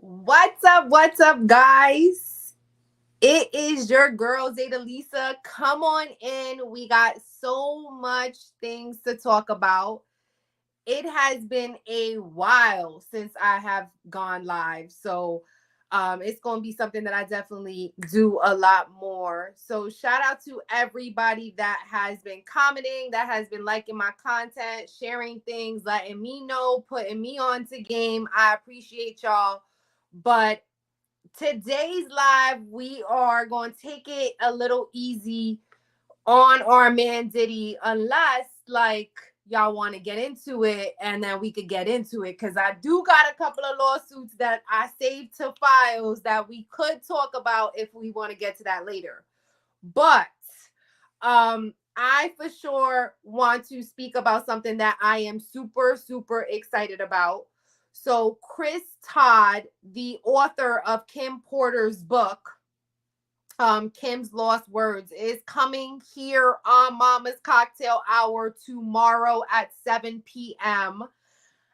What's up, guys? It is your girl, Zeta Lisa. Come on in. We got so much things to talk about. It has been a while since I have gone live. So it's going to be something that I definitely do a lot more. So shout out to everybody that has been commenting, that has been liking my content, sharing things, letting me know, putting me on to game. I appreciate y'all. But today's live, we are going to take it a little easy on our man Diddy, unless like y'all want to get into it, and then we could get into it, because I do got a couple of lawsuits that I saved to files that we could talk about if we want to get to that later. But I for sure want to speak about something that I am super excited about. So Todd, the author of Kim Porter's book, Kim's Lost Words, is coming here on Mama's Cocktail Hour tomorrow at 7 p.m.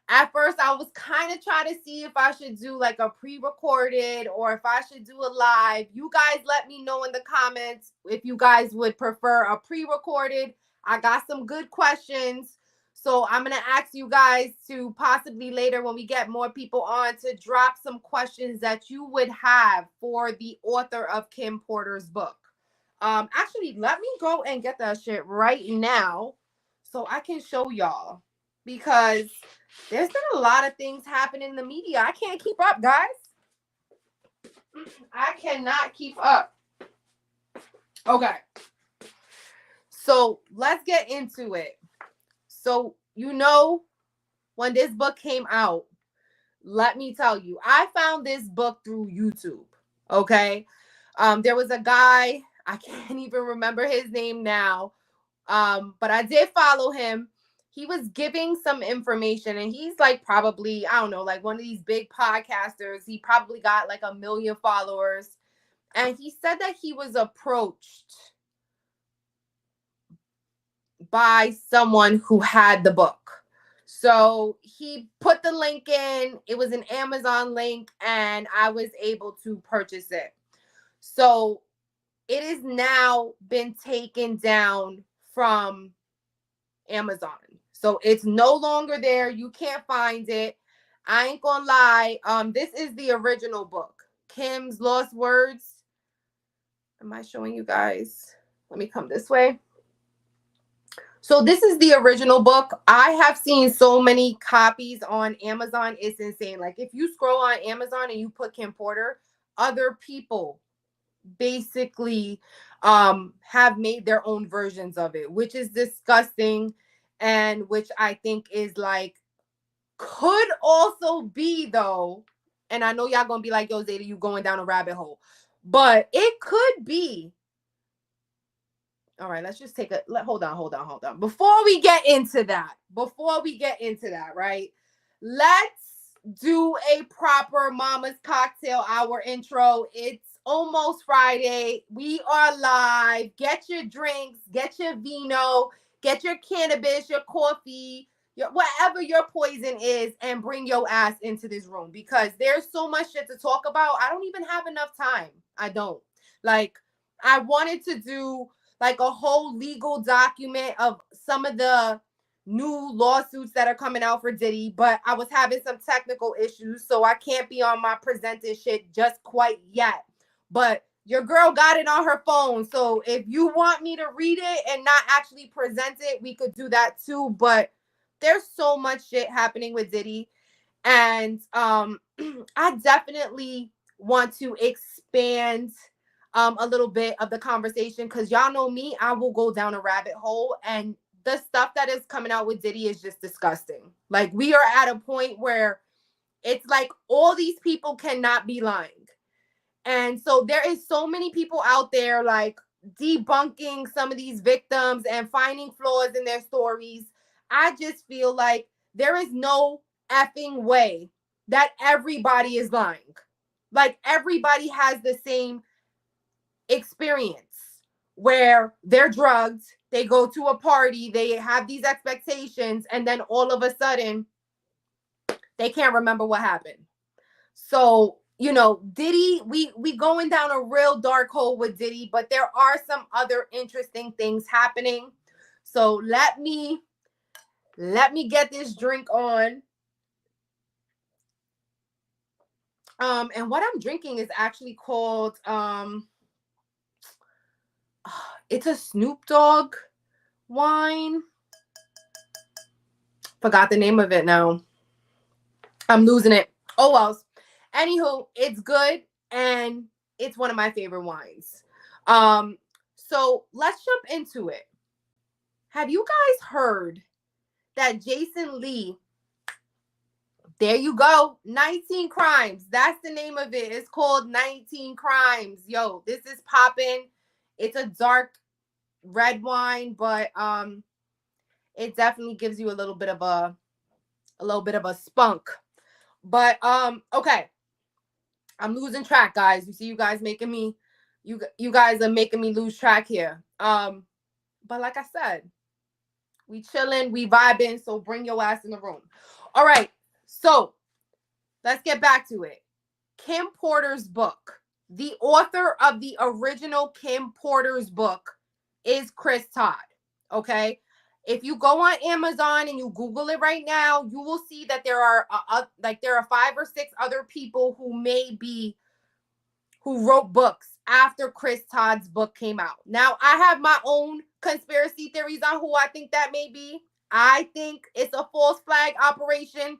At first, I was kind of trying to see if I should do like a pre-recorded or if I should do a live. You guys let me know in the comments if you guys would prefer a pre-recorded. I got some good questions. So I'm going to ask you guys to possibly later, when we get more people on, to drop some questions that you would have for the author of Kim Porter's book. Actually, let me go and get that shit right now so I can show y'all, because there's been a lot of things happening in the media. I can't keep up, guys. I cannot keep up. Okay. So let's get into it. So, when this book came out, let me tell you, I found this book through YouTube. Okay. There was a guy, I can't even remember his name now. But I did follow him. He was giving some information, and he's like probably, I don't know, like one of these big podcasters. He probably got like 1 million followers. And he said that he was approached by someone who had the book. So he put the link in. It was an Amazon link, and I was able to purchase it. So it has now been taken down from Amazon. So it's no longer there. You can't find it. I ain't gonna lie. This is the original book, Kim's Lost Words. Am I showing you guys? Let me come this way. So this is the original book. I have seen so many copies on Amazon. It's insane. Like if you scroll on Amazon and you put Kim Porter, other people basically have made their own versions of it, which is disgusting, and which I think is like, could also be though, and I know y'all gonna be like, yo Zeta, you going down a rabbit hole, but it could be. All right, let's just take a hold on. Before we get into that, right? Let's do a proper Mama's Cocktail Hour intro. It's almost Friday. We are live. Get your drinks, get your vino, get your cannabis, your coffee, whatever your poison is, and bring your ass into this room, because there's so much shit to talk about. I don't even have enough time. I don't. Like, I wanted to do like a whole legal document of some of the new lawsuits that are coming out for Diddy, but I was having some technical issues, so I can't be on my presenting shit just quite yet. But your girl got it on her phone, so if you want me to read it and not actually present it, we could do that too. But there's so much shit happening with Diddy, and I definitely want to expand a little bit of the conversation, because y'all know me, I will go down a rabbit hole, and the stuff that is coming out with Diddy is just disgusting. Like, we are at a point where it's like all these people cannot be lying. And so there is so many people out there like debunking some of these victims and finding flaws in their stories. I just feel like there is no effing way that everybody is lying. Like, everybody has the same experience where they're drugged, they go to a party, they have these expectations, and then all of a sudden they can't remember what happened. So, you know, Diddy, we going down a real dark hole with Diddy, but there are some other interesting things happening. So let me get this drink on. And what I'm drinking is actually called it's a Snoop Dogg wine. Forgot the name of it now. I'm losing it. Oh well. Anywho, it's good and it's one of my favorite wines. So let's jump into it. Have you guys heard that Jason Lee, there you go, 19 Crimes. That's the name of it. It's called 19 Crimes. Yo, this is popping. It's a dark red wine, but it definitely gives you a little bit of a spunk. But okay. I'm losing track, guys. You see you guys making me you guys are making me lose track here. But like I said, we chilling, we vibing, so bring your ass in the room. All right. So, let's get back to it. Kim Porter's book. The author of the original Kim Porter's book is Chris Todd. Okay? If you go on Amazon and you Google it right now, you will see that there are 5 or 6 other people who wrote books after Chris Todd's book came out. Now, I have my own conspiracy theories on who I think that may be. I think it's a false flag operation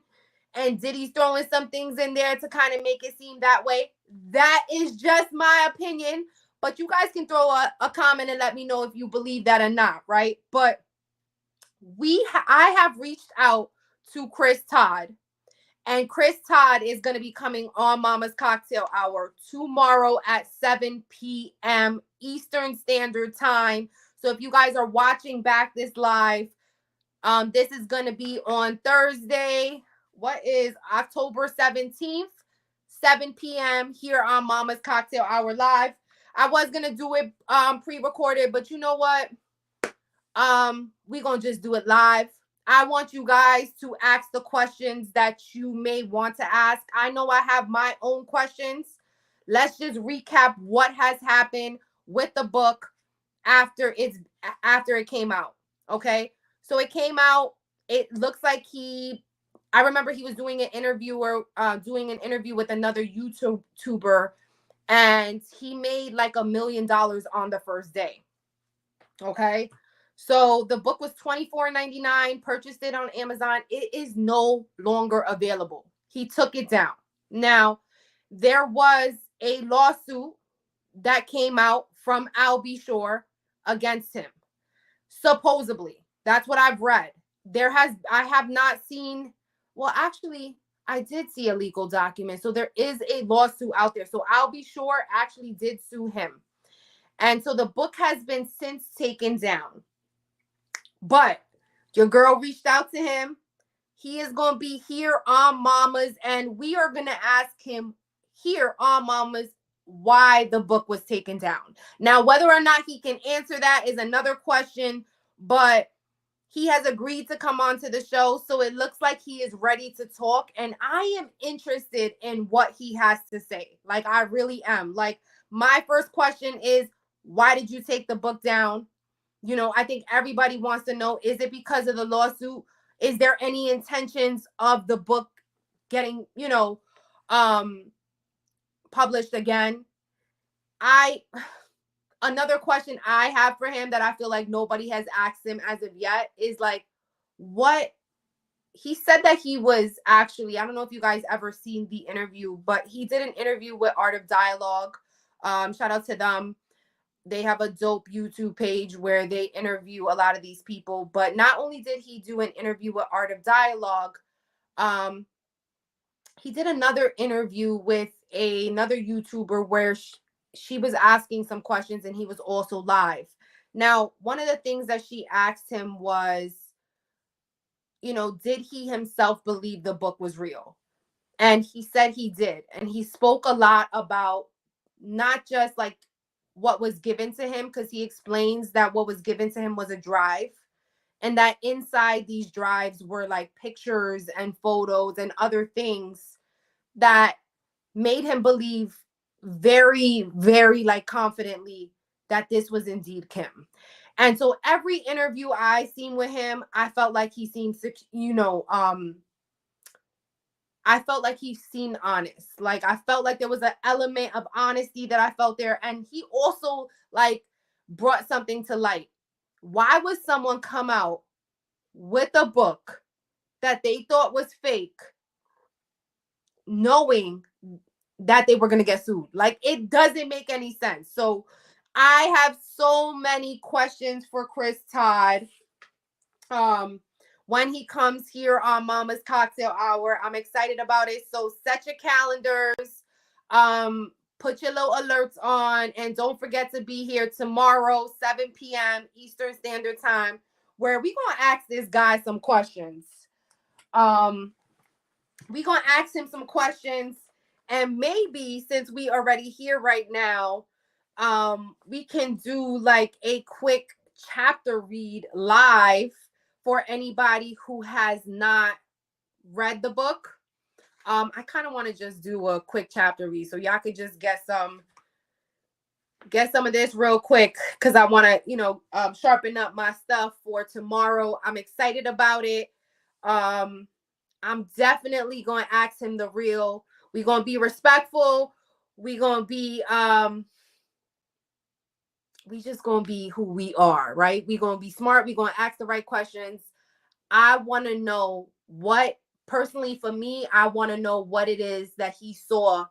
and Diddy's throwing some things in there to kind of make it seem that way. That is just my opinion, but you guys can throw a comment and let me know if you believe that or not, right? But I have reached out to Chris Todd, and Chris Todd is going to be coming on Mama's Cocktail Hour tomorrow at 7 p.m. Eastern Standard Time. So if you guys are watching back this live, this is going to be on Thursday. What is October 17th, 7 p.m. here on Mama's Cocktail Hour Live. I was going to do it pre-recorded, but you know what? We're going to just do it live. I want you guys to ask the questions that you may want to ask. I know I have my own questions. Let's just recap what has happened with the book after it came out. Okay? So it came out. It looks like I remember he was doing an interview with another YouTuber, and he made like $1 million on the first day. Okay. So the book was $24.99. Purchased it on Amazon. It is no longer available. He took it down. Now, there was a lawsuit that came out from Al B. Shore against him. Supposedly. That's what I've read. I have not seen, well, actually, I did see a legal document. So there is a lawsuit out there. So Al B. Shore actually did sue him. And so the book has been since taken down. But your girl reached out to him. He is going to be here on Mama's, and we are going to ask him here on Mama's why the book was taken down. Now, whether or not he can answer that is another question, but he has agreed to come on to the show, so it looks like he is ready to talk, and I am interested in what he has to say. Like, I really am. Like, my first question is, why did you take the book down? You know, I think everybody wants to know, is it because of the lawsuit? Is there any intentions of the book getting, published again? Another question I have for him that I feel like nobody has asked him as of yet is like, what he said that he was actually, I don't know if you guys ever seen the interview, but he did an interview with Art of Dialogue. Shout out to them. They have a dope YouTube page where they interview a lot of these people. But not only did he do an interview with Art of Dialogue, he did another interview with another YouTuber where she was asking some questions and he was also live. Now, one of the things that she asked him was, did he himself believe the book was real? And he said he did. And he spoke a lot about not just like what was given to him, because he explains that what was given to him was a drive, and that inside these drives were like pictures and photos and other things that made him believe very, very like confidently that this was indeed Kim. And so every interview I seen with him, I felt like he seemed, I felt like he seemed honest. Like I felt like there was an element of honesty that I felt there. And he also like brought something to light. Why would someone come out with a book that they thought was fake, knowing that they were going to get sued? Like, it doesn't make any sense. So I have so many questions for Chris Todd. When he comes here on Mama's Cocktail Hour, I'm excited about it. So set your calendars, put your little alerts on, and don't forget to be here tomorrow, 7 p.m. Eastern Standard Time, where we're going to ask this guy some questions. We're going to ask him some questions, and maybe since we already here right now, we can do like a quick chapter read live for anybody who has not read the book. I kind of want to just do a quick chapter read so y'all could just get some of this real quick, because I want to, sharpen up my stuff for tomorrow. I'm excited about it. I'm definitely going to ask him the real. We're going to be respectful. We're going to be, we just going to be who we are, right? We're going to be smart. We're going to ask the right questions. I want to know personally for me, I want to know what it is that he saw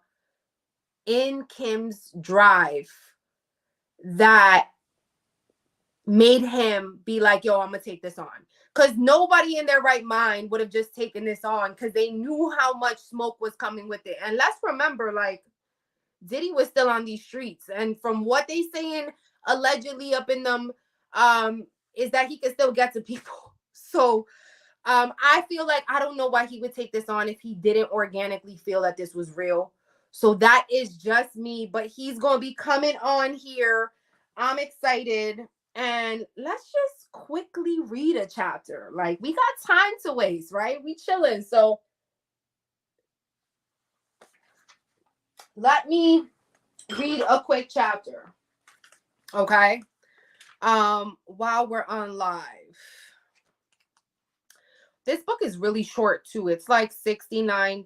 in Kim's drive that made him be like, yo, I'm going to take this on. Because nobody in their right mind would have just taken this on, because they knew how much smoke was coming with it. And let's remember, like, Diddy was still on these streets. And from what they saying allegedly up in them, is that he could still get to people. So I feel like I don't know why he would take this on if he didn't organically feel that this was real. So that is just me, but he's going to be coming on here. I'm excited. And let's just quickly read a chapter. Like, we got time to waste, right? We chilling. So let me read a quick chapter. Okay. While we're on live. This book is really short too. It's like 69.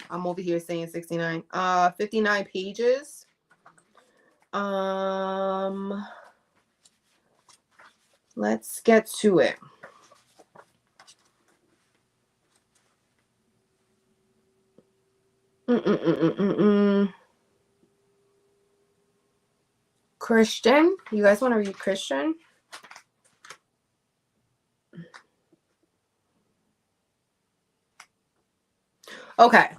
I'm over here saying 69. 59 pages. Let's get to it. Christian. You guys want to read Christian? Okay.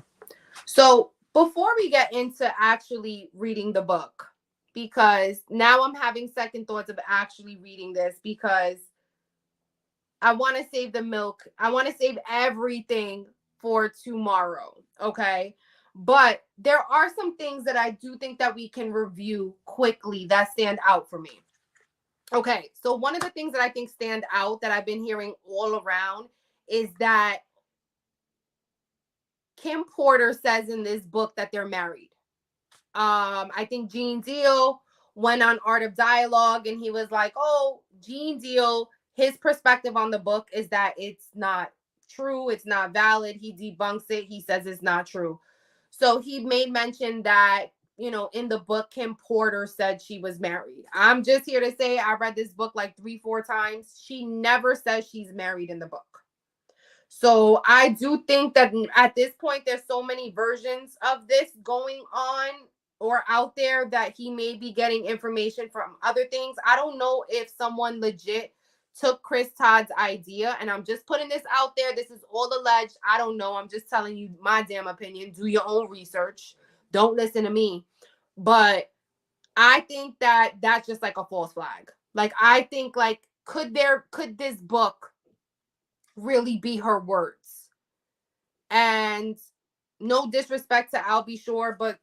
So before we get into actually reading the book, because now I'm having second thoughts of actually reading this, because I want to save the milk. I want to save everything for tomorrow. Okay. But there are some things that I do think that we can review quickly that stand out for me. Okay. So one of the things that I think stand out that I've been hearing all around is that Kim Porter says in this book that they're married. I think Gene Deal went on Art of Dialogue and he was like, oh, Gene Deal, his perspective on the book is that it's not true. It's not valid. He debunks it. He says it's not true. So he made mention that, in the book, Kim Porter said she was married. I'm just here to say I read this book like 3-4 times. She never says she's married in the book. So I do think that at this point, there's so many versions of this going on or out there that he may be getting information from other things. I don't know if someone legit took Chris Todd's idea, and I'm just putting this out there. This is all alleged. I don't know. I'm just telling you my damn opinion. Do your own research. Don't listen to me. But I think that that's just like a false flag. Like, I think, like, could this book really be her words? And no disrespect to Al B. Shore, but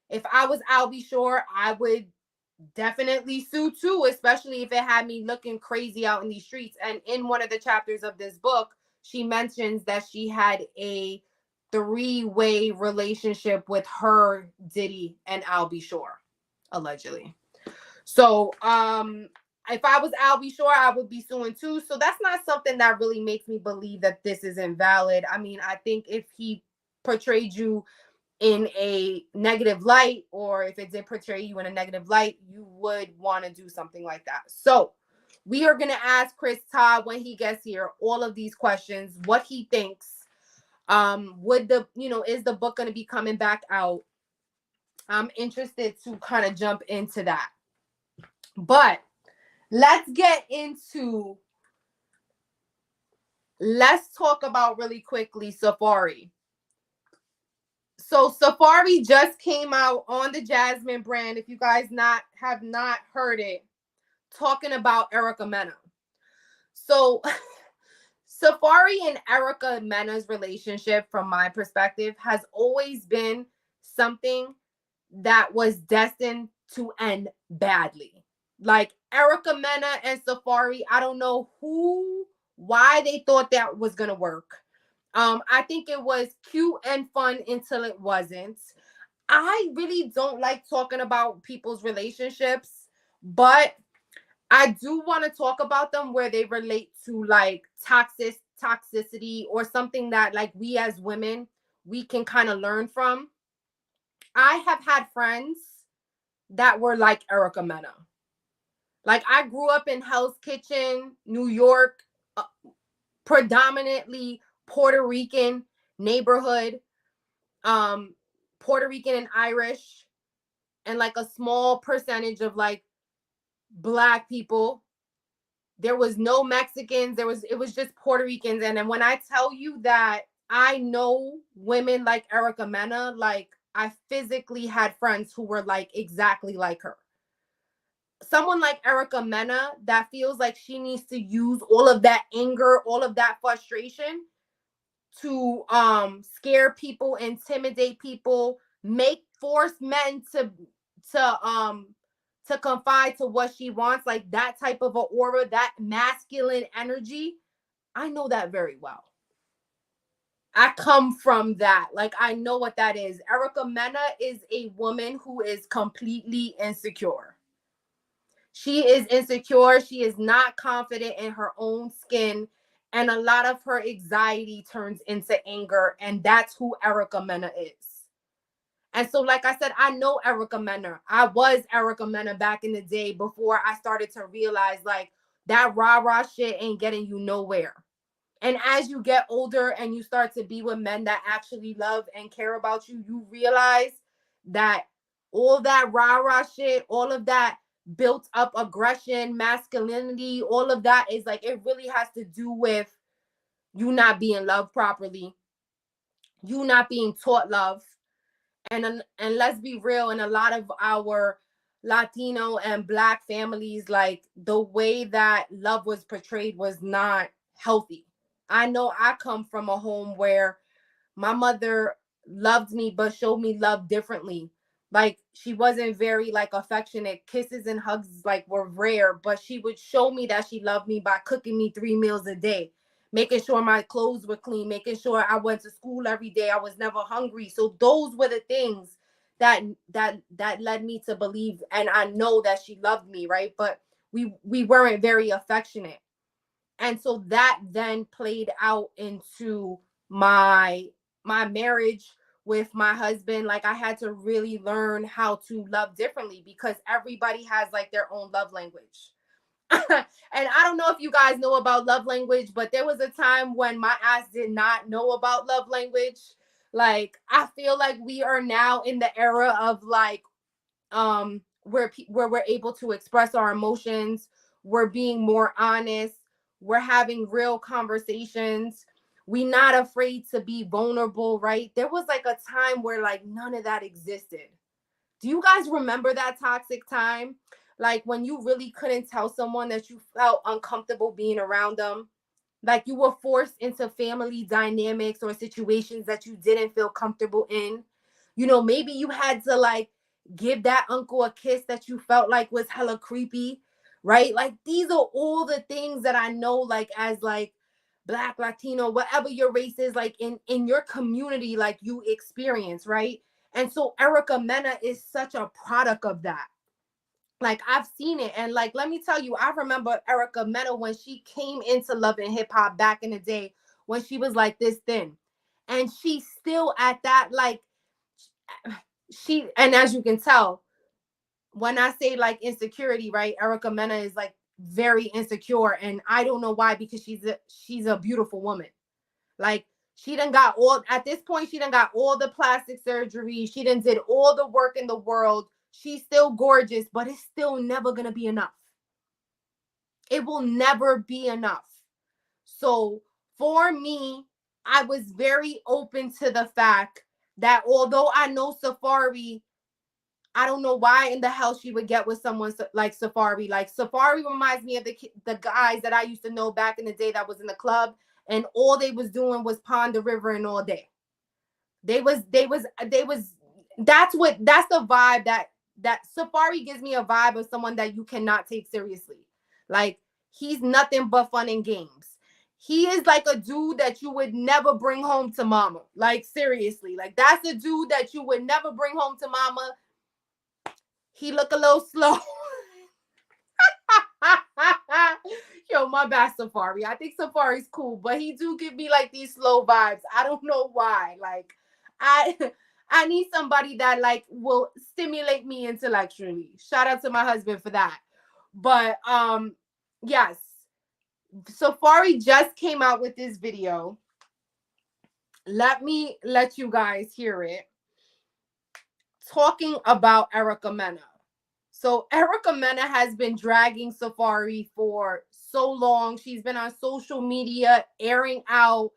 if I was Al B. Shore, I would definitely sue too, especially if it had me looking crazy out in these streets. And in one of the chapters of this book, she mentions that she had a three-way relationship with her, Diddy, and Albie Shore, allegedly. So, if I was Albie Shore, I would be suing too. So that's not something that really makes me believe that this is invalid. I mean, I think if he portrayed you in a negative light, or if it did portray you in a negative light, you would want to do something like that. So we are going to ask Chris Todd when he gets here all of these questions, what he thinks. Would the, is the book going to be coming back out? I'm interested to kind of jump into that. But let's talk about really quickly Safaree. So Safaree just came out on the Jasmine brand, if you guys have not heard it, talking about Erica Mena. So Safaree and Erica Mena's relationship, from my perspective, has always been something that was destined to end badly. Like Erica Mena and Safaree, I don't know why they thought that was going to work. I think it was cute and fun until it wasn't. I really don't like talking about people's relationships, but I do want to talk about them where they relate to like toxicity or something that like we as women, we can kind of learn from. I have had friends that were like Erica Mena. Like I grew up in Hell's Kitchen, New York, predominantly Puerto Rican neighborhood, Puerto Rican and Irish, and like a small percentage of like Black people. There was no Mexicans. It was just Puerto Ricans. And then when I tell you that I know women like Erica Mena, like I physically had friends who were like exactly like her. Someone like Erica Mena that feels like she needs to use all of that anger, all of that frustration to scare people, intimidate people, force men to confide to what she wants, like that type of an aura, that masculine energy. I know that very well. I come from that. Like I know what that is. Erica Mena is a woman who is completely insecure. She is insecure. She is not confident in her own skin. And a lot of her anxiety turns into anger. And that's who Erica Mena is. And so, like I said, I know Erica Mena. I was Erica Mena back in the day before I started to realize like that rah-rah shit ain't getting you nowhere. And as you get older and you start to be with men that actually love and care about you, you realize that all that rah-rah shit, all of that built up aggression, masculinity, all of that is like, it really has to do with you not being loved properly, you not being taught love. And let's be real, in a lot of our Latino and Black families, like the way that love was portrayed was not healthy. I know I come from a home where my mother loved me, but showed me love differently. Like she wasn't very like affectionate. Kisses and hugs like were rare, but she would show me that she loved me by cooking me 3 meals a day, making sure my clothes were clean, making sure I went to school every day. I was never hungry. So those were the things that led me to believe, and I know that she loved me, right? But we weren't very affectionate. And so that then played out into my marriage with my husband. Like I had to really learn how to love differently because everybody has like their own love language. And I don't know if you guys know about love language, but there was a time when my ass did not know about love language. Like I feel like we are now in the era of like where we're able to express our emotions, we're being more honest, we're having real conversations, we're not afraid to be vulnerable, right? There was like a time where like none of that existed. Do you guys remember that toxic time? Like when you really couldn't tell someone that you felt uncomfortable being around them, like you were forced into family dynamics or situations that you didn't feel comfortable in. You know, maybe you had to like give that uncle a kiss that you felt like was hella creepy, right? Like these are all the things that I know, like as like Black, Latino, whatever your race is, like in your community, like you experience, right? And so Erica Mena is such a product of that. Like I've seen it. And like, let me tell you, I remember Erica Mena when she came into Love and Hip Hop back in the day, when she was like this thin. And she's still at that, like, and as you can tell, when I say like insecurity, right? Erica Mena is like very insecure. And I don't know why, because she's a beautiful woman. Like, she done got all, at this point, she done got all the plastic surgery. She done did all the work in the world. She's still gorgeous, but it's still never going to be enough. It will never be enough. So for me, I was very open to the fact that although I know Safaree, I don't know why in the hell she would get with someone like Safaree. Like, Safaree reminds me of the guys that I used to know back in the day that was in the club, and all they was doing was pond the river and all day. That's the vibe that Safaree gives me, a vibe of someone that you cannot take seriously. Like, he's nothing but fun and games. He is like a dude that you would never bring home to mama. Like, seriously. Like, that's a dude that you would never bring home to mama. He look a little slow. Yo, my bad, Safaree. I think Safaree's cool, but he do give me like these slow vibes. I don't know why. Like, I need somebody that like will stimulate me intellectually. Shout out to my husband for that. But yes, Safaree just came out with this video. Let me let you guys hear it. Talking about Erica Mena. So Erica Mena has been dragging Safaree for so long. She's been on social media airing out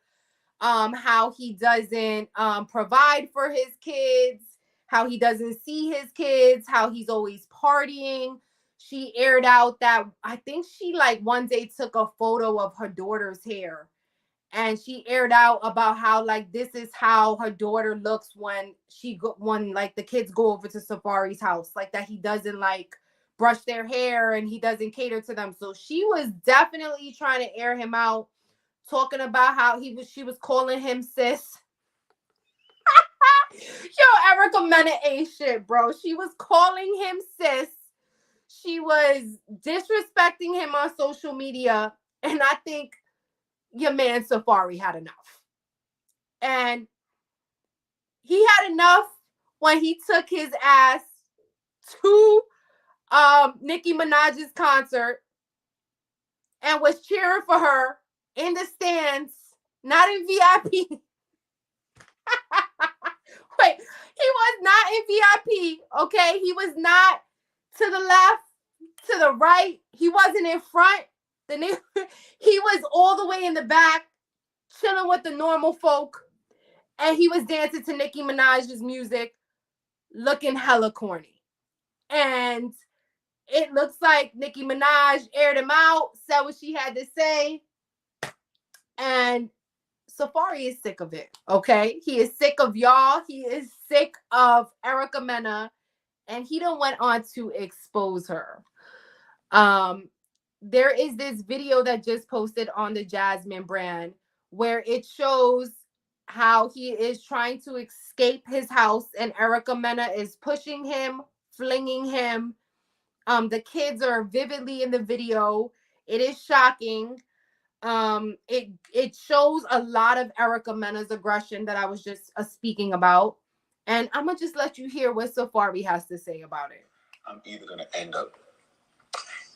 how he doesn't provide for his kids, how he doesn't see his kids, how he's always partying. She aired out that I think she like one day took a photo of her daughter's hair, and she aired out about how like this is how her daughter looks when when like the kids go over to Safaree's house, like that he doesn't like brush their hair and he doesn't cater to them. So she was definitely trying to air him out, talking about how she was calling him sis. Yo, Erica Mena ain't shit, bro. She was calling him sis. She was disrespecting him on social media, and I think your man Safaree had enough. And he had enough when he took his ass to Nicki Minaj's concert and was cheering for her in the stands, not in VIP. Wait, he was not in VIP, okay? He was not to the left, to the right. He wasn't in front. He was all the way in the back, chilling with the normal folk. And he was dancing to Nicki Minaj's music, looking hella corny. And it looks like Nicki Minaj aired him out, said what she had to say. And Safaree is sick of it, okay? He is sick of y'all. He is sick of Erica Mena. And he done went on to expose her. There is this video that just posted on the Jasmine brand where it shows how he is trying to escape his house and Erica Mena is pushing him, flinging him. The kids are vividly in the video. It is shocking. It shows a lot of Erica Mena's aggression that I was just speaking about. And I'm going to just let you hear what Safaree has to say about it. I'm either going to end up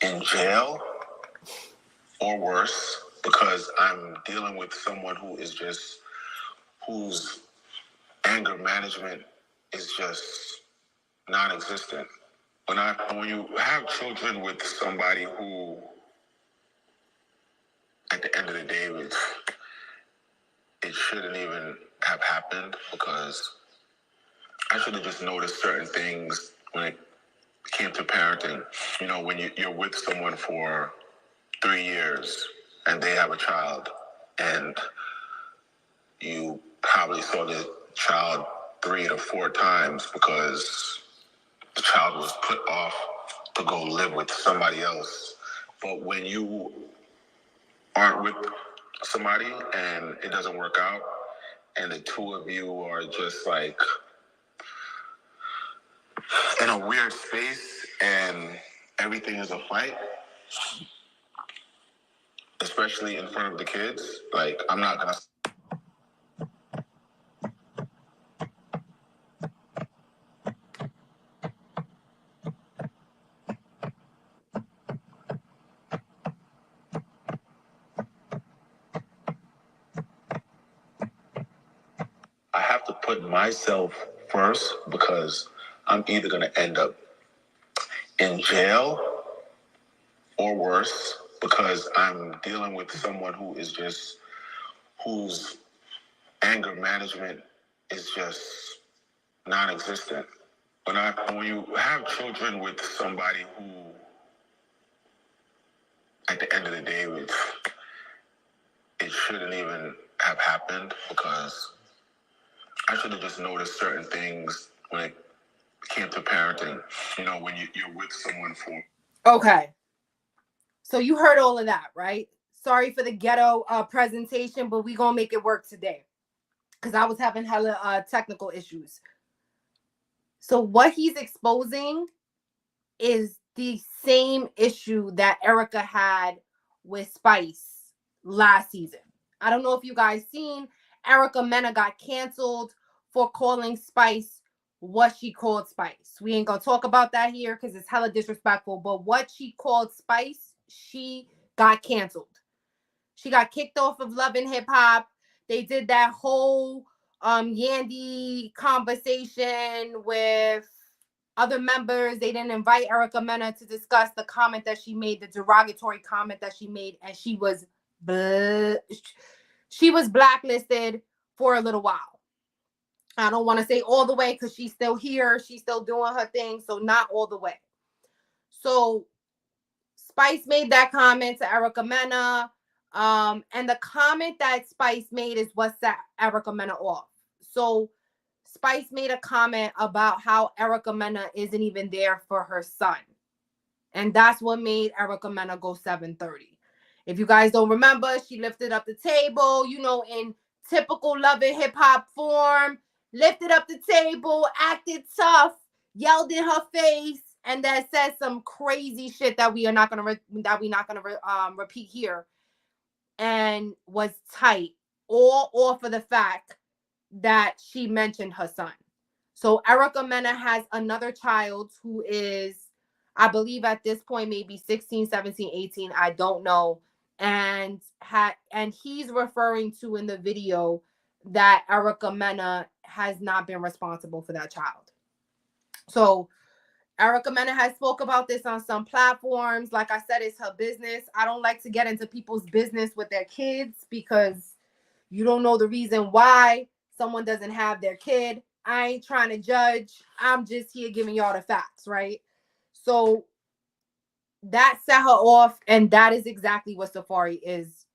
in jail or worse, because I'm dealing with someone whose anger management is just non-existent. When you have children with somebody who, at the end of the day, it shouldn't even have happened, because I should have just noticed certain things when it came to parenting. You know, when you're with someone for 3 years and they have a child, and you probably saw the child 3 to 4 times because the child was put off to go live with somebody else. But when you aren't with somebody and it doesn't work out, and the two of you are just like in a weird space and everything is a fight, especially in front of the kids, like, I'm not gonna. I have to put myself first because I'm either going to end up in jail or worse, because I'm dealing with someone whose anger management is just non-existent. When you have children with somebody who, at the end of the day, it shouldn't even have happened, because I should have just noticed certain things when it came to parenting. When you're with someone for... Okay. So you heard all of that, right? Sorry for the ghetto presentation, but we gonna make it work today because I was having hella technical issues. So what he's exposing is the same issue that Erica had with Spice last season. I don't know if you guys seen, Erica Mena got canceled for calling Spice what she called Spice. We ain't gonna talk about that here because it's hella disrespectful, but what she called Spice, she got canceled. She got kicked off of Love and Hip Hop. They did that whole Yandy conversation with other members. They didn't invite Erica Mena to discuss the comment that she made, the derogatory comment that she made, and she was blacklisted for a little while. I don't want to say all the way because she's still here. She's still doing her thing, so not all the way. So Spice made that comment to Erica Mena, and the comment that Spice made is what set Erica Mena off. So Spice made a comment about how Erica Mena isn't even there for her son. And that's what made Erica Mena go 730. If you guys don't remember, she lifted up the table, in typical Love and Hip Hop form, lifted up the table, acted tough, yelled in her face, and then said some crazy shit that we're not gonna repeat here, and was tight, all off of the fact that she mentioned her son. So Erica Mena has another child who is, I believe at this point, maybe 16, 17, 18. I don't know. And he's referring to in the video that Erica Mena has not been responsible for that child. So Erica Mena has spoke about this on some platforms. Like I said, it's her business. I don't like to get into people's business with their kids because you don't know the reason why someone doesn't have their kid. I ain't trying to judge. I'm just here giving y'all the facts, right? So that set her off, and that is exactly what Safaree is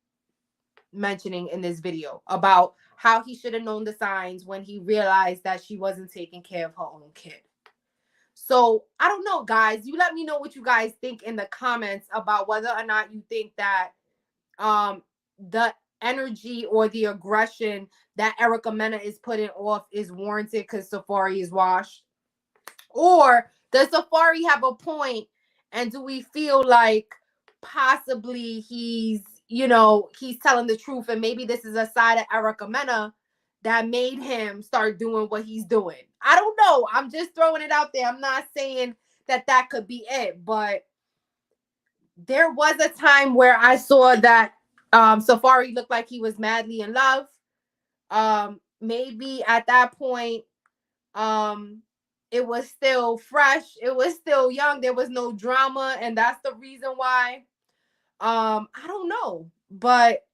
mentioning in this video about how he should have known the signs when he realized that she wasn't taking care of her own kid. So I don't know, guys. You let me know what you guys think in the comments about whether or not you think that the energy or the aggression that Erica Mena is putting off is warranted because Safaree is washed. Or does Safaree have a point, and do we feel like possibly he's telling the truth, and maybe this is a side of Erica Mena that made him start doing what he's doing? I don't know. I'm just throwing it out there. I'm not saying that could be it, but there was a time where I saw that Safaree looked like he was madly in love. Maybe at that point, it was still fresh. It was still young. There was no drama, and that's the reason why. I don't know, but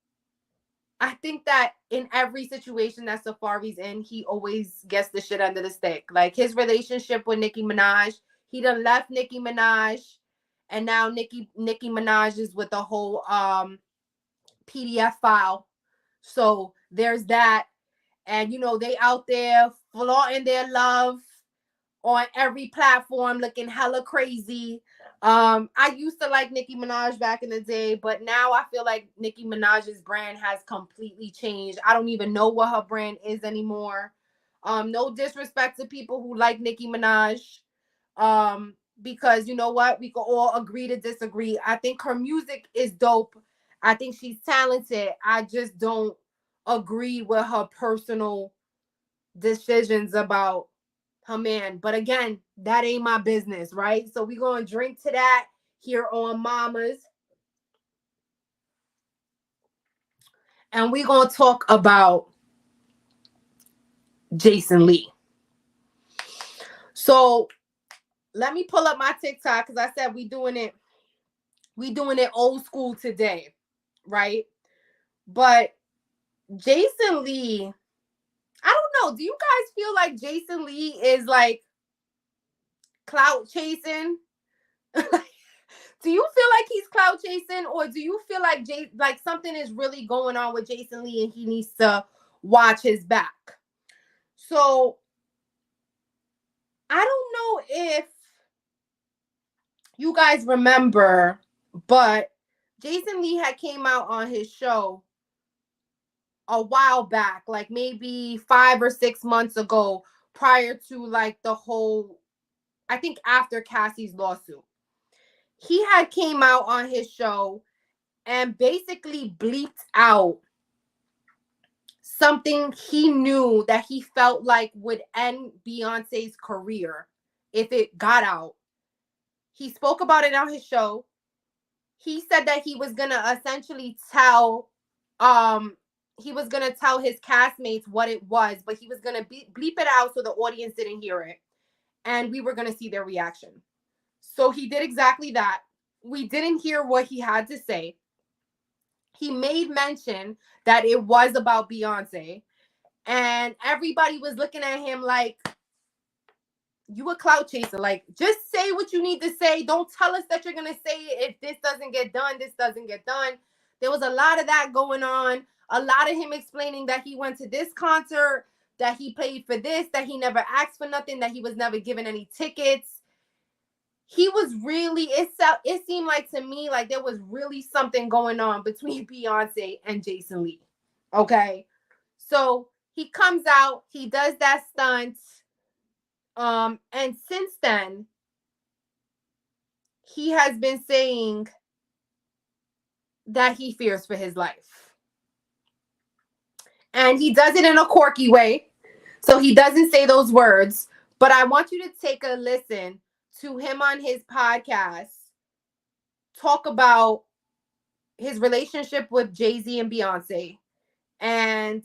I think that in every situation that Safaree's in, he always gets the shit under the stick. Like his relationship with Nicki Minaj, he done left Nicki Minaj, and now Nicki Minaj is with the whole PDF file. So there's that, and they out there flaunting their love on every platform, looking hella crazy. I used to like Nicki Minaj back in the day, but now I feel like Nicki Minaj's brand has completely changed. I don't even know what her brand is anymore. No disrespect to people who like Nicki Minaj. Because you know what? We can all agree to disagree. I think her music is dope. I think she's talented. I just don't agree with her personal decisions about her man. But again, that ain't my business, right? So we gonna drink to that here on Mamas. And we gonna talk about Jason Lee. So let me pull up my TikTok because I said we doing it old school today, right? But Jason Lee, I don't know. Do you guys feel like Jason Lee is like clout chasing? Do you feel like he's clout chasing, or do you feel like like something is really going on with Jason Lee and he needs to watch his back? So I don't know if you guys remember, but Jason Lee had came out on his show a while back, like maybe 5 or 6 months ago, prior to like the whole, I think after Cassie's lawsuit. He had came out on his show and basically bleeped out something he knew that he felt like would end Beyonce's career if it got out. He spoke about it on his show. He said that he was going to essentially tell his castmates what it was, but he was going to bleep it out so the audience didn't hear it. And we were going to see their reaction. So he did exactly that. We didn't hear what he had to say. He made mention that it was about Beyonce. And everybody was looking at him like, you a clout chaser. Like, just say what you need to say. Don't tell us that you're going to say it. If this doesn't get done, this doesn't get done. There was a lot of that going on. A lot of him explaining that he went to this concert, that he paid for this, that he never asked for nothing, that he was never given any tickets. He was really, it seemed like to me like there was really something going on between Beyonce and Jason Lee. Okay. So he comes out, he does that stunt. And since then, he has been saying that he fears for his life. And he does it in a quirky way. So he doesn't say those words. But I want you to take a listen to him on his podcast talk about his relationship with Jay-Z and Beyonce. And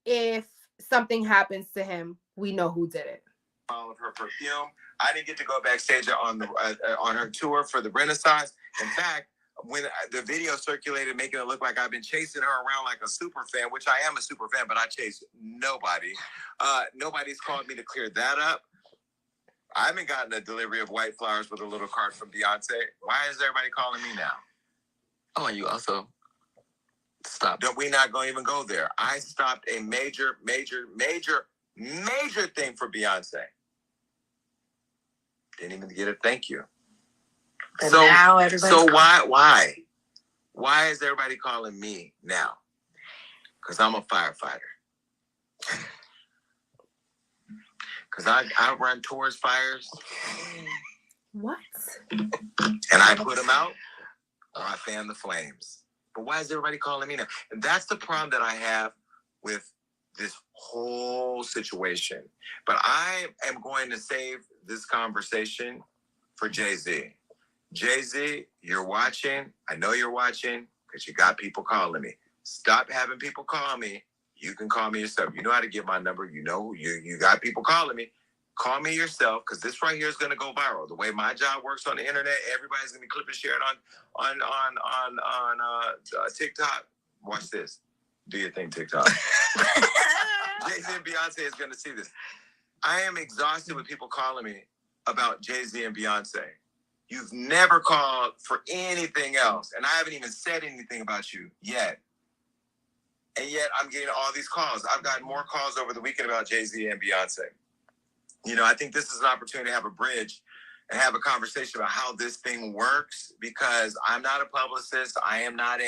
if something happens to him, we know who did it. All of her perfume. I didn't get to go backstage on her tour for the Renaissance. In fact, when the video circulated, making it look like I've been chasing her around like a super fan, which I am a super fan, but I chase nobody. Nobody's called me to clear that up. I haven't gotten a delivery of white flowers with a little card from Beyonce. Why is everybody calling me now? Oh, and you also stopped. We not going to even go there. I stopped a major thing for Beyonce. Didn't even get a thank you. And so now why is everybody calling me now? Because I'm a firefighter. Because I run towards fires. What? And I put them out, or I fan the flames. But why is everybody calling me now? And that's the problem that I have with this whole situation. But I am going to save this conversation for Jay-Z. Jay-Z, you're watching. I know you're watching because you got people calling me. Stop having people call me. You can call me yourself. You know how to get my number. You know, you got people calling me. Call me yourself, because this right here is going to go viral. The way my job works on the internet, everybody's going to clip and share it on TikTok. Watch this. Do your thing, TikTok. Jay-Z and Beyonce is going to see this. I am exhausted with people calling me about Jay-Z and Beyonce. You've never called for anything else, and I haven't even said anything about you yet. And yet I'm getting all these calls. I've gotten more calls over the weekend about Jay-Z and Beyonce. You know, I think this is an opportunity to have a bridge and have a conversation about how this thing works, because I'm not a publicist. I am not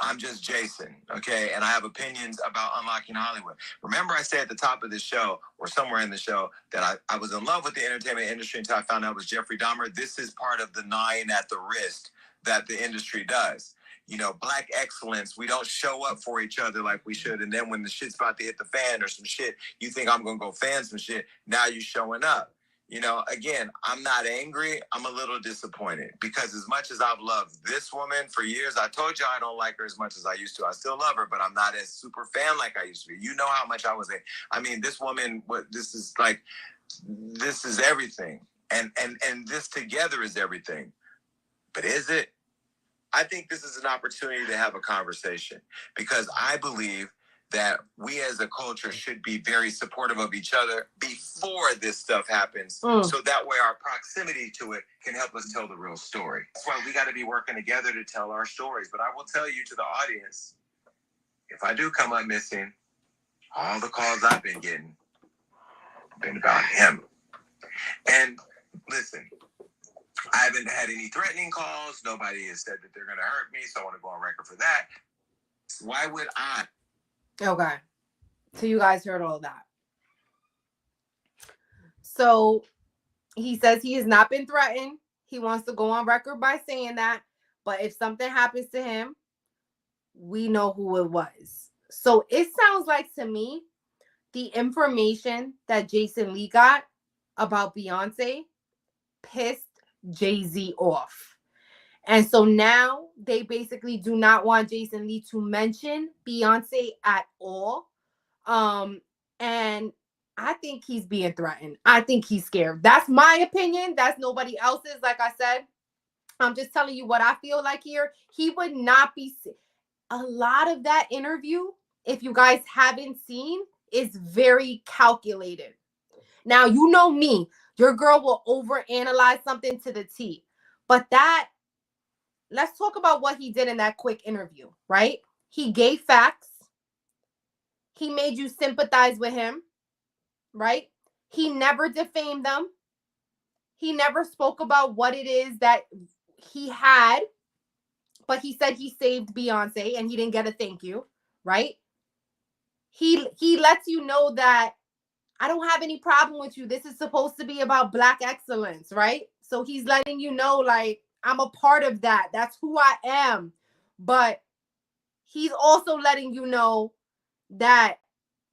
I'm just Jason, okay? And I have opinions about unlocking Hollywood. Remember, I said at the top of the show, or somewhere in the show, that I was in love with the entertainment industry until I found out it was Jeffrey Dahmer. This is part of the gnawing at the wrist that the industry does. You know, Black excellence, we don't show up for each other like we should. And then when the shit's about to hit the fan or some shit, you think I'm going to go fan some shit. Now you showing up. You know, again, I'm not angry. I'm a little disappointed, because as much as I've loved this woman for years, I told you I don't like her as much as I used to. I still love her, but I'm not as super fan like I used to be. You know how much I was this woman, this is everything. And this together is everything. But is it? I think this is an opportunity to have a conversation, because I believe that we as a culture should be very supportive of each other before this stuff happens. So that way our proximity to it can help us tell the real story. That's why we got to be working together to tell our stories. But I will tell you, to the audience, if I do come up missing, all the calls I've been getting have been about him. And listen, I haven't had any threatening calls. Nobody has said that they're going to hurt me, so I want to go on record for that. Why would I? Okay. So you guys heard all that. So he says he has not been threatened. He wants to go on record by saying that. But if something happens to him, we know who it was. So it sounds like to me, the information that Jason Lee got about Beyonce pissed Jay-Z off. And so now they basically do not want Jason Lee to mention Beyonce at all. And I think he's being threatened. I think he's scared. That's my opinion. That's nobody else's. Like I said, I'm just telling you what I feel like here. He would not be. A lot of that interview, if you guys haven't seen, is very calculated. Now, you know me. Your girl will overanalyze something to the T. But let's talk about what he did in that quick interview, right? He gave facts. He made you sympathize with him, right? He never defamed them. He never spoke about what it is that he had, but he said he saved Beyonce and he didn't get a thank you, right? He lets you know that I don't have any problem with you. This is supposed to be about Black excellence, right? So he's letting you know, like, I'm a part of that. That's who I am. But he's also letting you know that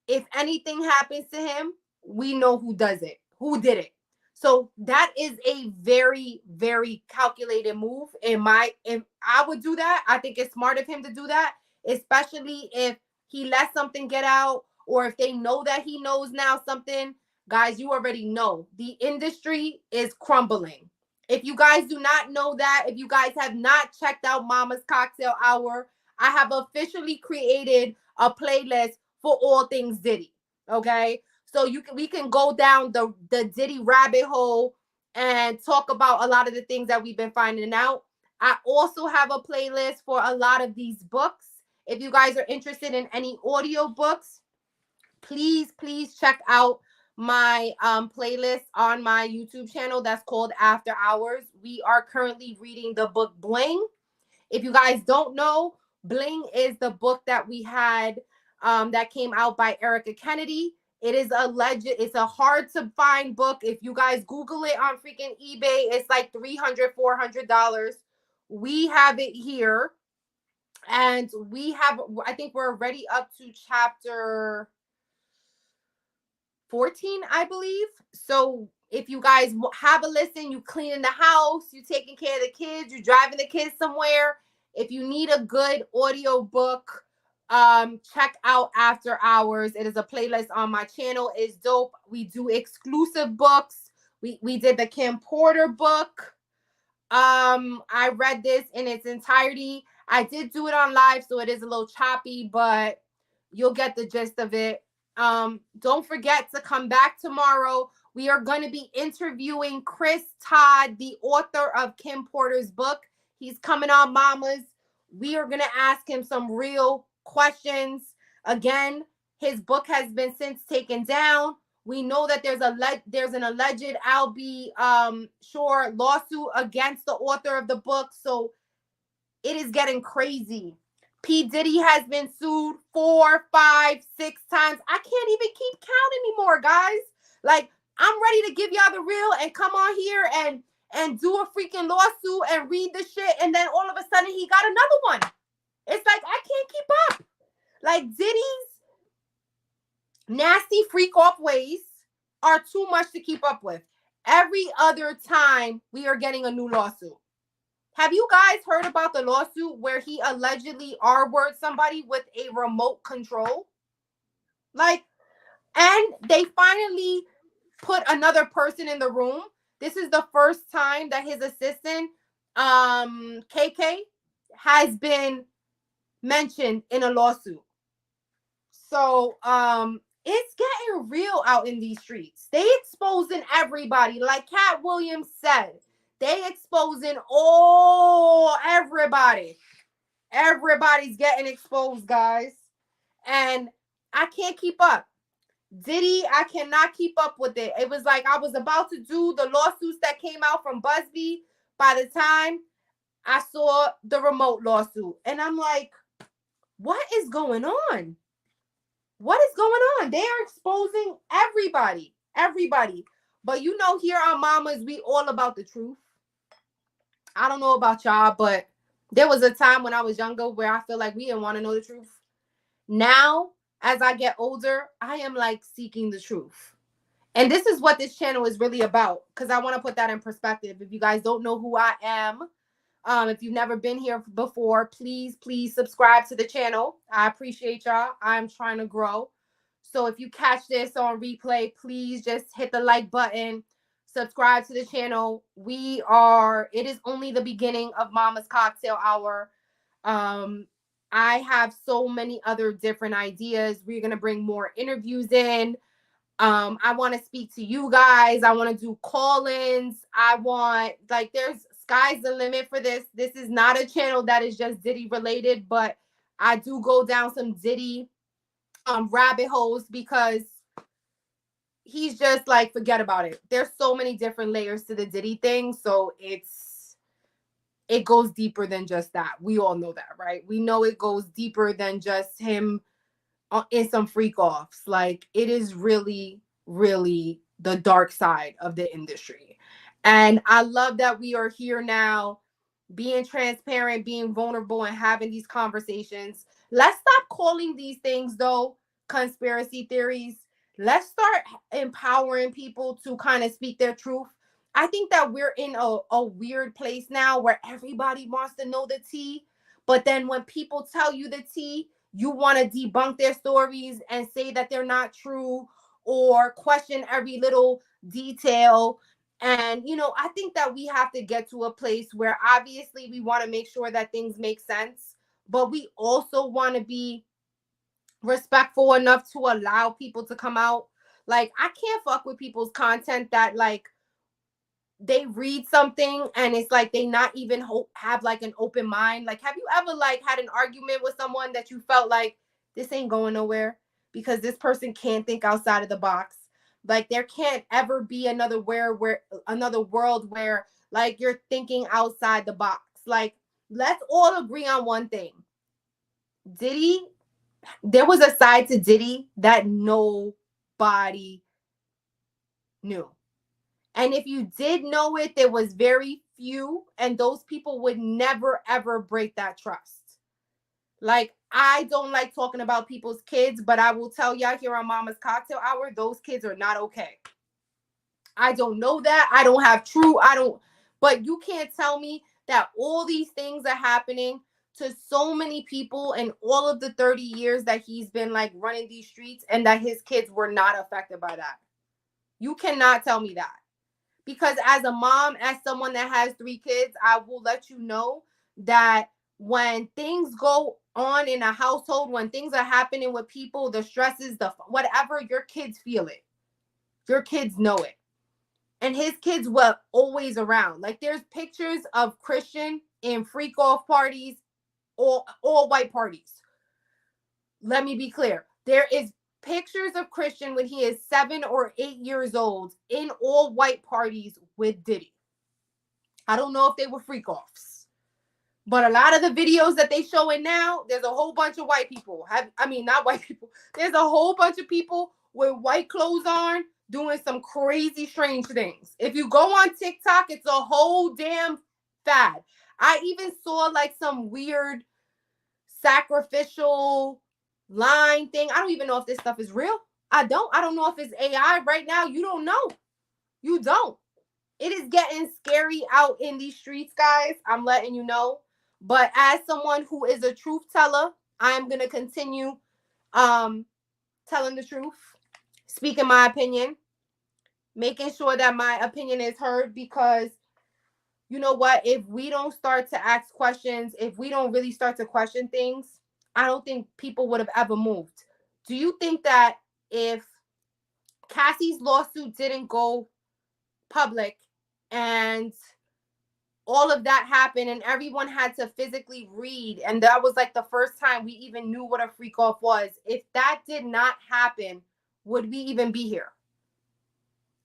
if anything happens to him, we know who did it. So that is a very, very calculated move. If I would do that, I think it's smart of him to do that, especially if he lets something get out, or if they know that he knows now something. Guys, you already know the industry is crumbling. If you guys do not know that, if you guys have not checked out Mama's Cocktail Hour, I have officially created a playlist for all things Diddy. Okay, so we can go down the Diddy rabbit hole and talk about a lot of the things that we've been finding out. I also have a playlist for a lot of these books. If you guys are interested in any audio books, please check out my playlist on my YouTube channel that's called After Hours. We are currently reading the book Bling. If you guys don't know, Bling is the book that we had that came out by Erica Kennedy. It is it's a hard to find book. If you guys Google it on freaking eBay, it's like $300, $400. We have it here. And I think we're already up to chapter 14, I believe. So if you guys have a listen, you cleaning the house, you taking care of the kids, you driving the kids somewhere, if you need a good audio book, check out After Hours. It is a playlist on my channel. It's dope. We do exclusive books. We did the Kim Porter book. I read this in its entirety. I did do it on live, so it is a little choppy, but you'll get the gist of it. Don't forget to come back tomorrow. We are going to be interviewing Chris Todd, the author of Kim Porter's book. He's coming on Mamas. We are going to ask him some real questions. Again, his book has been since taken down. We know that there's an alleged I'll be sure lawsuit against the author of the book. So it is getting crazy. P. Diddy has been sued 4, 5, 6 times. I can't even keep count anymore, guys. Like, I'm ready to give y'all the real and come on here and do a freaking lawsuit and read the shit. And then all of a sudden he got another one. It's like, I can't keep up. Like, Diddy's nasty freak off ways are too much to keep up with. Every other time we are getting a new lawsuit. Have you guys heard about the lawsuit where he allegedly R-worded somebody with a remote control? Like, and they finally put another person in the room. This is the first time that his assistant, KK, has been mentioned in a lawsuit. So, it's getting real out in these streets. They exposing everybody. Like Cat Williams said, they exposing everybody. Everybody's getting exposed, guys. And I can't keep up. Diddy, I cannot keep up with it. It was like I was about to do the lawsuits that came out from BuzzFeed by the time I saw the remote lawsuit. And I'm like, what is going on? What is going on? They are exposing everybody. Everybody. But you know, here on Mamas, we all about the truth. I don't know about y'all, but there was a time when I was younger where I feel like we didn't want to know the truth. Now, as I get older, I am like seeking the truth. And this is what this channel is really about, because I want to put that in perspective. If you guys don't know who I am, if you've never been here before, please subscribe to the channel. I appreciate y'all. I'm trying to grow. So if you catch this on replay, please just hit the like button. Subscribe to the channel. It is only the beginning of Mama's Cocktail Hour. I have so many other different ideas. We're going to bring more interviews in. I want to speak to you guys. I want to do call-ins. There's sky's the limit for this. This is not a channel that is just Diddy related, but I do go down some Diddy rabbit holes because he's just like, forget about it. There's so many different layers to the Diddy thing. So it goes deeper than just that. We all know that, right? We know it goes deeper than just him in some freak offs. Like, it is really, really the dark side of the industry. And I love that we are here now, being transparent, being vulnerable, and having these conversations. Let's stop calling these things, though, conspiracy theories. Let's start empowering people to kind of speak their truth. I think that we're in a weird place now where everybody wants to know the tea. But then when people tell you the tea, you want to debunk their stories and say that they're not true or question every little detail. And, I think that we have to get to a place where obviously we want to make sure that things make sense, but we also want to be respectful enough to allow people to come out. Like, I can't fuck with people's content that, like, they read something and it's like they not even have like an open mind. Like, have you ever like had an argument with someone that you felt like this ain't going nowhere because this person can't think outside of the box? Like, there can't ever be another world where like you're thinking outside the box. Like, let's all agree on one thing. Diddy, there was a side to Diddy that nobody knew. And if you did know it, there was very few, and those people would never, ever break that trust. Like, I don't like talking about people's kids, but I will tell y'all here on Mama's Cocktail Hour, those kids are not okay. I don't know that. But you can't tell me that all these things are happening to so many people in all of the 30 years that he's been like running these streets and that his kids were not affected by that. You cannot tell me that. Because as a mom, as someone that has 3 kids, I will let you know that when things go on in a household, when things are happening with people, the stresses, the whatever, your kids feel it. Your kids know it. And his kids were always around. Like, there's pictures of Christian in freak off parties, all white parties. Let me be clear. There is pictures of Christian when he is 7 or 8 years old in all white parties with Diddy. I don't know if they were freak offs, but a lot of the videos that they showing now, there's a whole bunch of white people. Not white people. There's a whole bunch of people with white clothes on doing some crazy, strange things. If you go on TikTok, it's a whole damn fad. I even saw like some weird sacrificial line thing. I don't even know if this stuff is real. I don't know if it's AI right now. You don't know. You don't. It is getting scary out in these streets, guys. I'm letting you know. But as someone who is a truth teller, I'm going to continue telling the truth, speaking my opinion, making sure that my opinion is heard, because you know what? If we don't start to ask questions, if we don't really start to question things, I don't think people would have ever moved. Do you think that if Cassie's lawsuit didn't go public and all of that happened and everyone had to physically read, and that was like the first time we even knew what a freak off was, if that did not happen, would we even be here?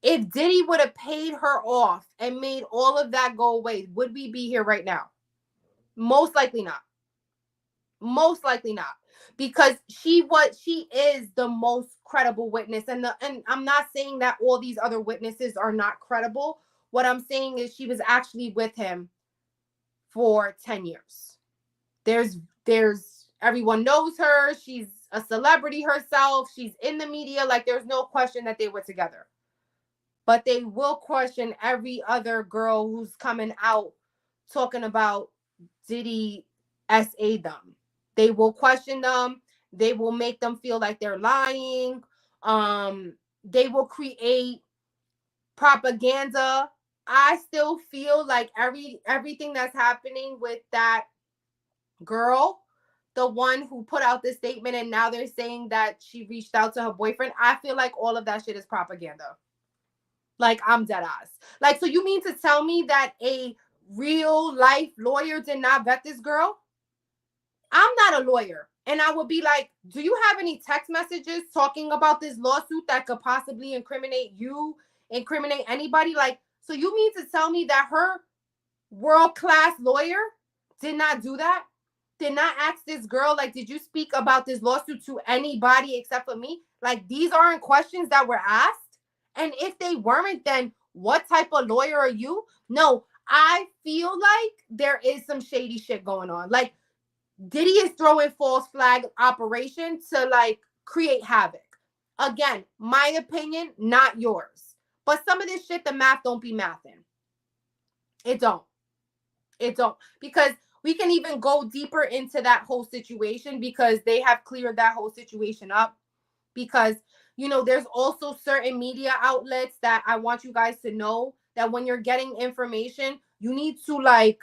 If Diddy would have paid her off and made all of that go away, would we be here right now? Most likely not. Most likely not. Because she is the most credible witness. And I'm not saying that all these other witnesses are not credible. What I'm saying is she was actually with him for 10 years. There's everyone knows her. She's a celebrity herself. She's in the media. Like, there's no question that they were together. But they will question every other girl who's coming out talking about Diddy SA them. They will question them. They will make them feel like they're lying. They will create propaganda. I still feel like everything that's happening with that girl, the one who put out this statement and now they're saying that she reached out to her boyfriend, I feel like all of that shit is propaganda. Like, I'm dead ass. Like, so you mean to tell me that a real life lawyer did not vet this girl? I'm not a lawyer. And I would be like, do you have any text messages talking about this lawsuit that could possibly incriminate you, incriminate anybody? Like, so you mean to tell me that her world-class lawyer did not do that? Did not ask this girl, like, did you speak about this lawsuit to anybody except for me? Like, these aren't questions that were asked. And if they weren't, then what type of lawyer are you? No, I feel like there is some shady shit going on. Like, Diddy is throwing false flag operation to like create havoc. Again, my opinion, not yours. But some of this shit, the math don't be mathing. It don't. It don't. Because we can even go deeper into that whole situation, because they have cleared that whole situation up. Because, you know, there's also certain media outlets that I want you guys to know that when you're getting information, you need to like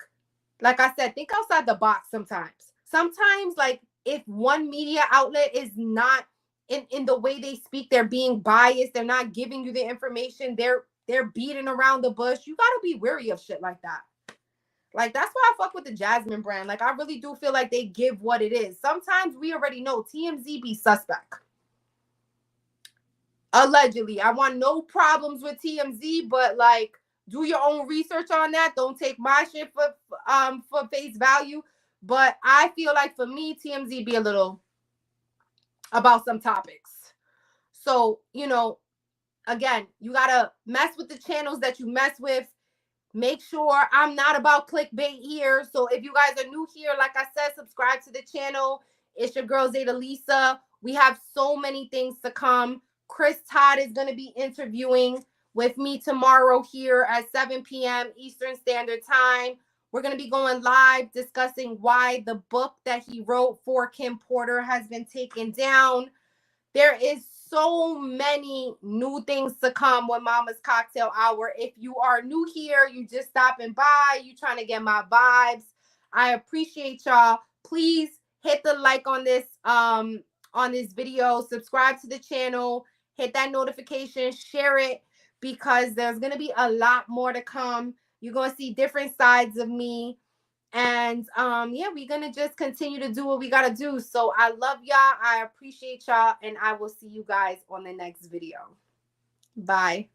I said, think outside the box sometimes. Sometimes, like, if one media outlet is not in the way they speak, they're being biased, they're not giving you the information, they're beating around the bush, you got to be wary of shit like that. Like, that's why I fuck with the Jasmine brand. Like, I really do feel like they give what it is. Sometimes we already know TMZ be suspect. Allegedly. I want no problems with TMZ, but like, do your own research on that. Don't take my shit for face value. But I feel like for me, TMZ be a little about some topics. So, you know, again, you gotta mess with the channels that you mess with. Make sure I'm not about clickbait here. So if you guys are new here, like I said, subscribe to the channel. It's your girl Zeta Lisa. We have so many things to come. Todd is going to be interviewing with me tomorrow here at 7 p.m. Eastern Standard Time. We're going to be going live discussing why the book that he wrote for Kim Porter has been taken down. There is so many new things to come with Mama's Cocktail Hour. If you are new here, you just stopping by, you trying to get my vibes, I appreciate y'all. Please hit the like on this video, subscribe to the channel, hit that notification, share it, because there's going to be a lot more to come. You're going to see different sides of me. And yeah, we're gonna just continue to do what we gotta do. So I love y'all. I appreciate y'all, and I will see you guys on the next video. Bye.